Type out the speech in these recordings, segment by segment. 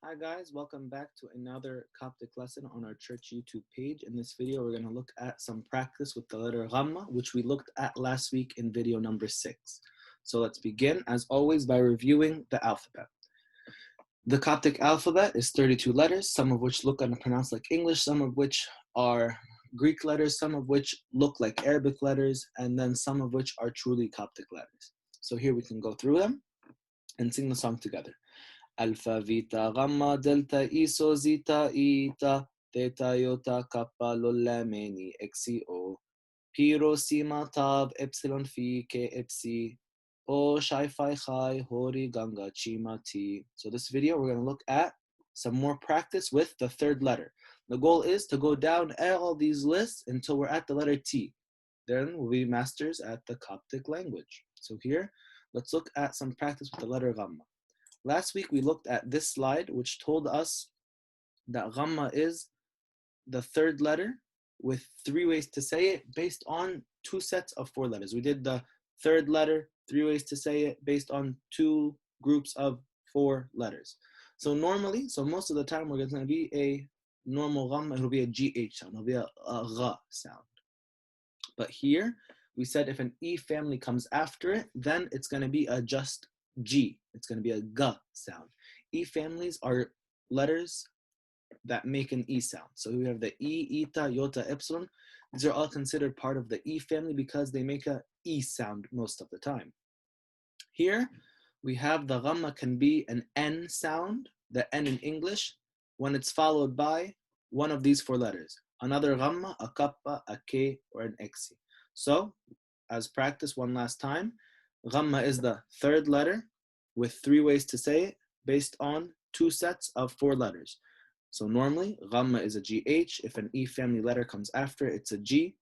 Hi guys, welcome back to another Coptic lesson on our church YouTube page. In this video, we're going to look at some practice with the letter Ghamma, which we looked at last week in video number 6. So let's begin, as always, by reviewing the alphabet. The Coptic alphabet is 32 letters, some of which look and pronounce like English, some of which are Greek letters, some of which look like Arabic letters, and then some of which are truly Coptic letters. So here we can go through them and sing the song together. Alpha, Vita, Gamma, Delta, Iso, Zeta, Eta, Theta, Iota, Kappa, Lola, Meni, Xo, Piro, Sima, Tav, Epsilon, Phi, K, Epsi, O, Shai, Phi, Chi, Hori, Ganga, Chima, T. So this video, we're going to look at some more practice with the third letter. The goal is to go down all these lists until we're at the letter T. Then we'll be masters at the Coptic language. So here, let's look at some practice with the letter Gamma. Last week, we looked at this slide, which told us that Ghamma is the third letter with 3 ways to say it based on 2 sets of 4 letters. We did the third letter, 3 ways to say it based on 2 groups of 4 letters. So normally, most of the time, we're going to be a normal Ghamma. It'll be a GH sound. It'll be a Gha sound. But here, we said if an E family comes after it, then it's going to be a just G. It's going to be a G sound. E families are letters that make an E sound. So we have the E, Eta, Iota, Epsilon. These are all considered part of the E family because they make a E sound most of the time. Here, we have the Ghamma can be an N sound, the N in English, when it's followed by one of these 4 letters. Another Ghamma, a Kappa, a K, or an Xi. So, as practice one last time, Ghamma is the third letter with 3 ways to say it based on 2 sets of 4 letters. So normally, Ghamma is a GH. If an E family letter comes after it, it's a G.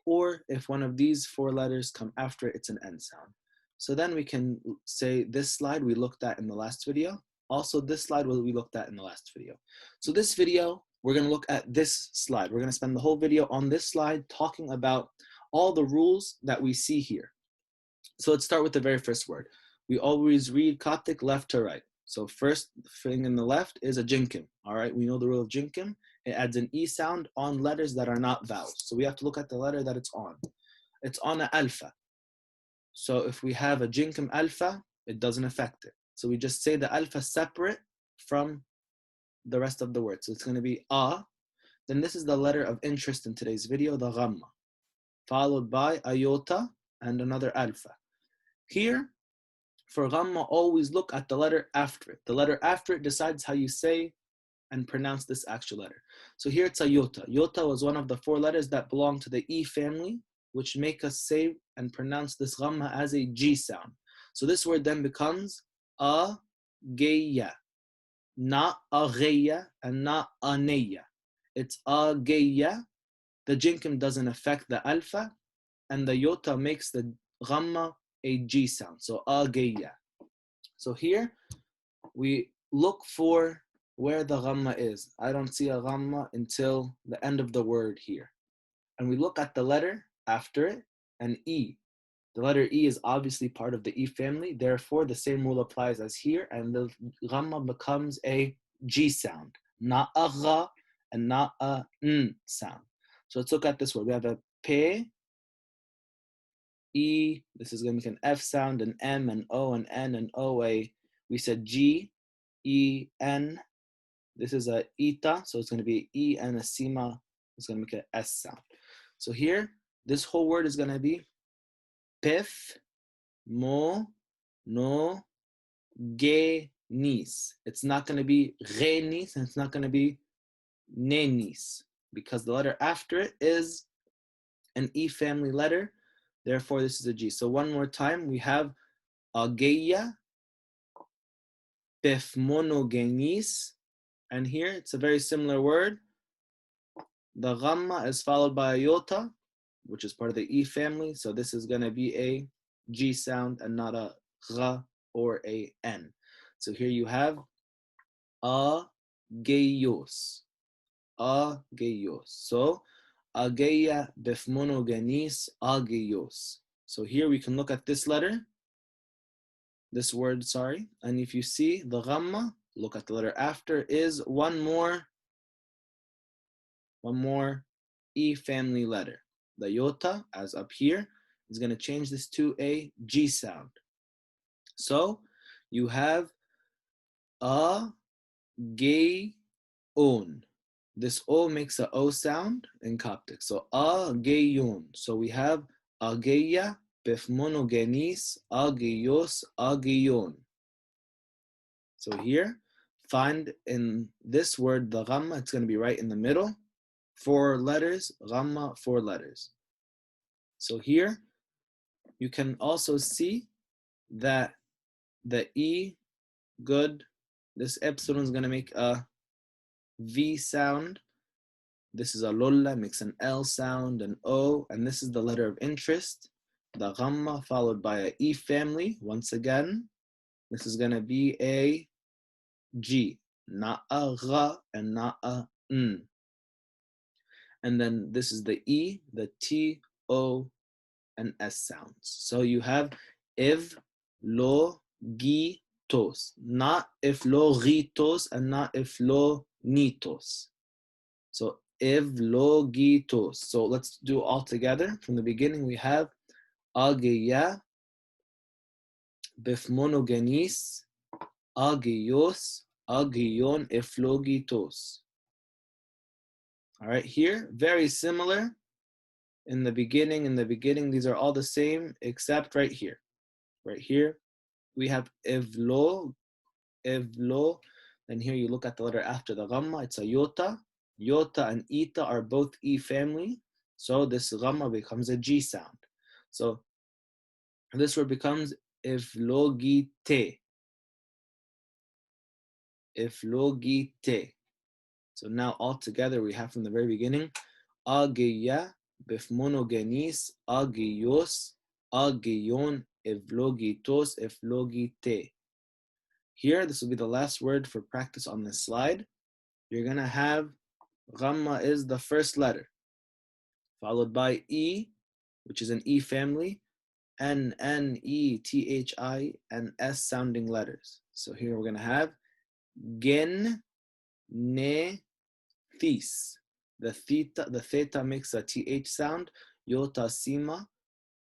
Or if one of these 4 letters come after it, it's an N sound. So then we can say this slide we looked at in the last video. Also, this slide we looked at in the last video. So this video, we're going to look at this slide. We're going to spend the whole video on this slide talking about all the rules that we see here. So let's start with the very first word. We always read Coptic left to right. So first thing in the left is a jinkim. All right, we know the rule of jinkim. It adds an E sound on letters that are not vowels. So we have to look at the letter that it's on. It's on an alpha. So if we have a jinkim alpha, it doesn't affect it. So we just say the alpha separate from the rest of the word. So it's going to be A. Then this is the letter of interest in today's video, the Ghamma, followed by iota and another alpha. Here, for Ghamma, always look at the letter after it. The letter after it decides how you say and pronounce this actual letter. So here it's iota. Iota was one of the 4 letters that belong to the E family, which make us say and pronounce this Ghamma as a G sound. So this word then becomes a-geya, not a-geya and not a-neya. It's a-geya. The jinkim doesn't affect the alpha, and the iota makes the Ghamma a G sound, so a-geya. So here, we look for where the Ghamma is. I don't see a Ghamma until the end of the word here. And we look at the letter after it, and E. The letter E is obviously part of the E family, therefore the same rule applies as here, and the Ghamma becomes a G sound, not a Gha and not a N sound. So let's look at this word. We have a P, E, this is going to make an F sound, an M, an O, an N, an O, A. We said G, E, N. This is a Eta, so it's going to be E and a Sima. It's going to make an S sound. So here, this whole word is going to be Pef, Mo, No, Ge, Nis. It's not going to be Re, Nis, and it's not going to be Ne, Nis, because the letter after it is an E family letter. Therefore, this is a G. So one more time, we have ageya, pefmonogenes, and here it's a very similar word. The Ghamma is followed by a iota, which is part of the E family. So this is going to be a G sound and not a Gha or a N. So here you have ageyos, ageyos. So ageya befmonogenes ageyos. So here we can look at this letter, this word, sorry. And if you see the Ghamma, look at the letter after, is one more E family letter. The iota, as up here, is going to change this to a G sound. So you have a gay on. This O makes a O sound in Coptic. So a gayon. So we have ageya, bifmonogenes, ageyos, ageyon. So here, find in this word the Ghamma, it's going to be right in the middle. 4 letters, Ghamma, 4 letters. So here, you can also see that the E, good, this epsilon is going to make a V sound. This is a lolla, makes an L sound, an O, and this is the letter of interest, the Ghamma, followed by a E family. Once again, this is going to be a G, not a Gha and not a N. And then this is the E, the T, O, and S sounds. So you have if, lo, gi, tos. Not if, lo, ri, tos, and not if, lo, ni, tos. So evlogitos. So let's do all together. From the beginning, we have ageya, bifmonogenes, ageyos, ageyon, eflogitos. All right, here, very similar. In the beginning, these are all the same, except right here. Right here, we have evlo. Then here you look at the letter after the Ghamma, it's a iota. Iota and eta are both E family. So this Ghamma becomes a G sound. So this word becomes iflogite. Iflogite. So now all together we have from the very beginning, ageya, bifmonogenes, ageyos, ageyon, evlogitos, eflogite. Here, this will be the last word for practice on this slide. You're going to have Ghamma is the first letter, followed by E, which is an E family, N, N, E, T, H, I, and S sounding letters. So here we're going to have Gen, Ne, This. The theta makes a TH sound. Yota, Sima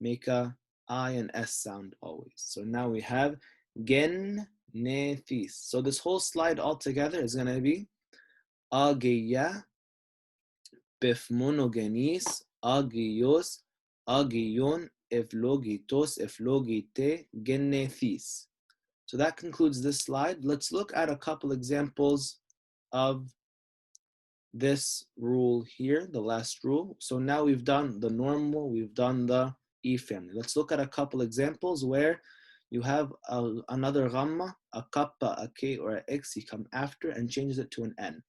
make a I and S sound always. So now we have Gen, Ne, This. So this whole slide altogether is going to be Ageya, bifmonogenes, ageyos, ageyon, eflogitos, eflogite, genethis. So that concludes this slide. Let's look at a couple examples of this rule here, the last rule. So now we've done the normal, we've done the E family. Let's look at a couple examples where you have another Ghamma, a kappa, a K, or a X, he come after and changes it to an N.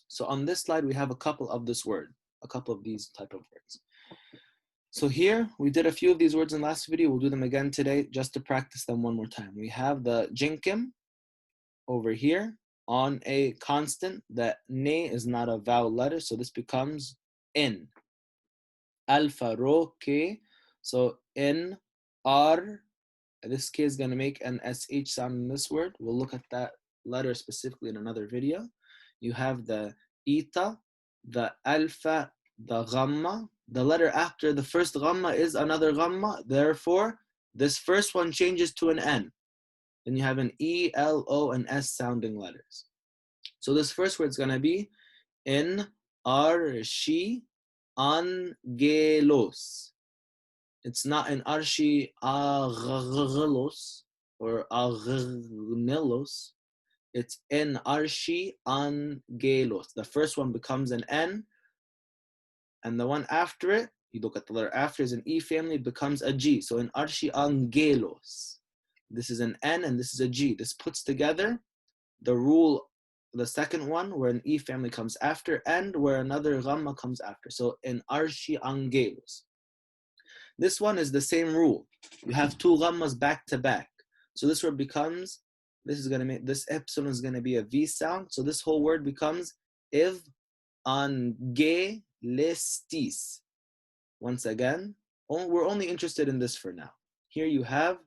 So on this slide, we have a couple of this word, a couple of these type of words. So here, we did a few of these words in last video. We'll do them again today just to practice them one more time. We have the jinkim over here on a constant. That ne is not a vowel letter, so this becomes in. Alpha, ro, k. So in, r. This K is going to make an SH sound in this word. We'll look at that letter specifically in another video. You have the eta, the alpha, the Ghamma. The letter after the first Ghamma is another Ghamma. Therefore, this first one changes to an N. Then you have an E, L, O, and S sounding letters. So this first word is going to be in, arshi, angelos. It's not an arshi aggelos or agnelos. It's en arshi angelos. The first one becomes an N, and the one after it, you look at the letter after, is an E family, it becomes a G. So in arshi angelos. This is an N and this is a G. This puts together the rule, the second one, where an E family comes after, and where another Ghamma comes after. So in arshi angelos. This one is the same rule. You have two Ghammas back to back. So this word becomes, this epsilon is going to be a V sound. So this whole word becomes if angelestis. Once again, we're only interested in this for now. Here you have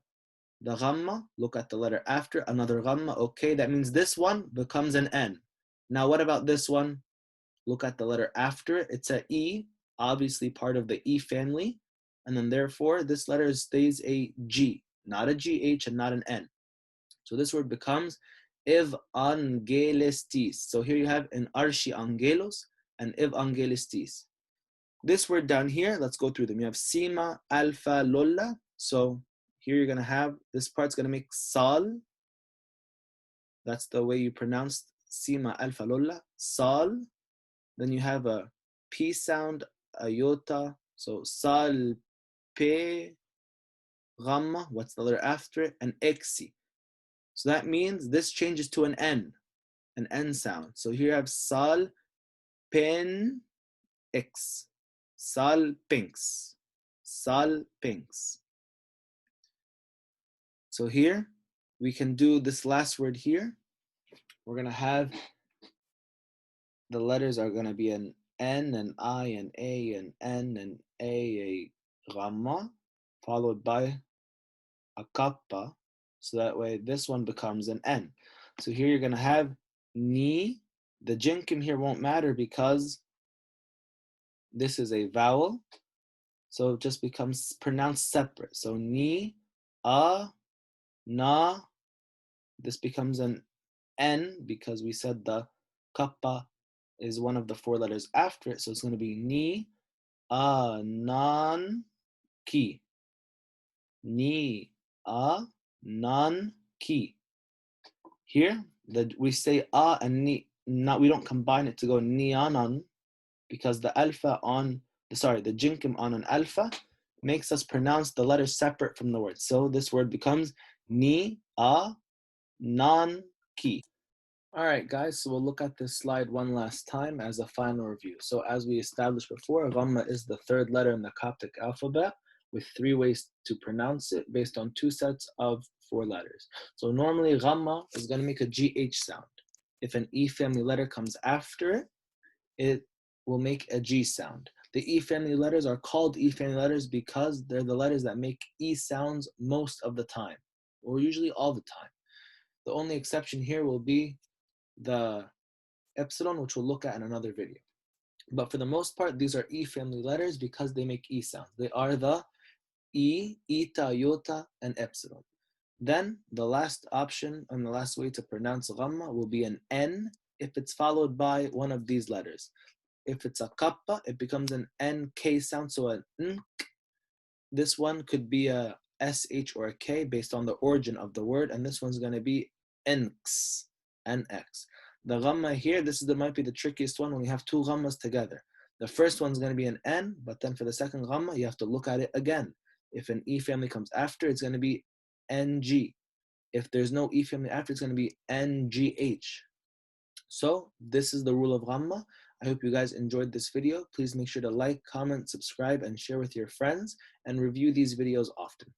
the Ghamma, look at the letter after, another Ghamma. Okay, that means this one becomes an N. Now, what about this one? Look at the letter after it. It's a E, obviously part of the E family. And then therefore, this letter stays a G, not a GH and not an N. So this word becomes evangelistis. So here you have an archi angelos and evangelistis. This word down here, let's go through them. You have sima, alpha, lolla. So here you're going to have, this part's going to make sal. That's the way you pronounce sima, alpha, lolla. Sal. Then you have a P sound, iota. So sal, pe, Ghamma. What's the letter after it? And exi. So that means this changes to an N sound. So here you have sal, pen, x. Sal, pinks. Sal, pinks. So here, we can do this last word here. We're going to have, the letters are going to be an N, an I, an A, an N, an A Ghamma, followed by a kappa. So that way, this one becomes an N. So here you're going to have ni. The jinkim here won't matter because this is a vowel. So it just becomes pronounced separate. So ni, a, na. This becomes an N because we said the kappa is one of the four letters after it. So it's going to be ni, a, nan, ki. Ni, a, nan, ki. Here, we say a and ni. Not, we don't combine it to go nianan because the alpha on, the jinkim on an alpha makes us pronounce the letters separate from the word. So this word becomes ni, a, nan, ki. All right, guys, so we'll look at this slide one last time as a final review. So as we established before, Ghamma is the third letter in the Coptic alphabet with 3 ways to pronounce it based on 2 sets of 4 letters. So normally Ghamma is going to make a GH sound. If an E family letter comes after it, it will make a G sound. The E family letters are called E family letters because they're the letters that make E sounds most of the time, or usually all the time. The only exception here will be the epsilon, which we'll look at in another video. But for the most part, these are E family letters because they make E sounds. They are the E, eta, iota, and epsilon. Then the last option and the last way to pronounce Ghamma will be an N if it's followed by one of these letters. If it's a kappa, it becomes an NK sound, so an N. This one could be a SH or a K based on the origin of the word, and this one's going to be NX, NX. The Ghamma here, might be the trickiest one when we have 2 Ghammas together. The first one's going to be an N, but then for the second Ghamma, you have to look at it again. If an E family comes after, it's going to be NG. If there's no E family after, it's going to be NGH. So this is the rule of Ghamma. I hope you guys enjoyed this video. Please make sure to like, comment, subscribe, and share with your friends, and review these videos often.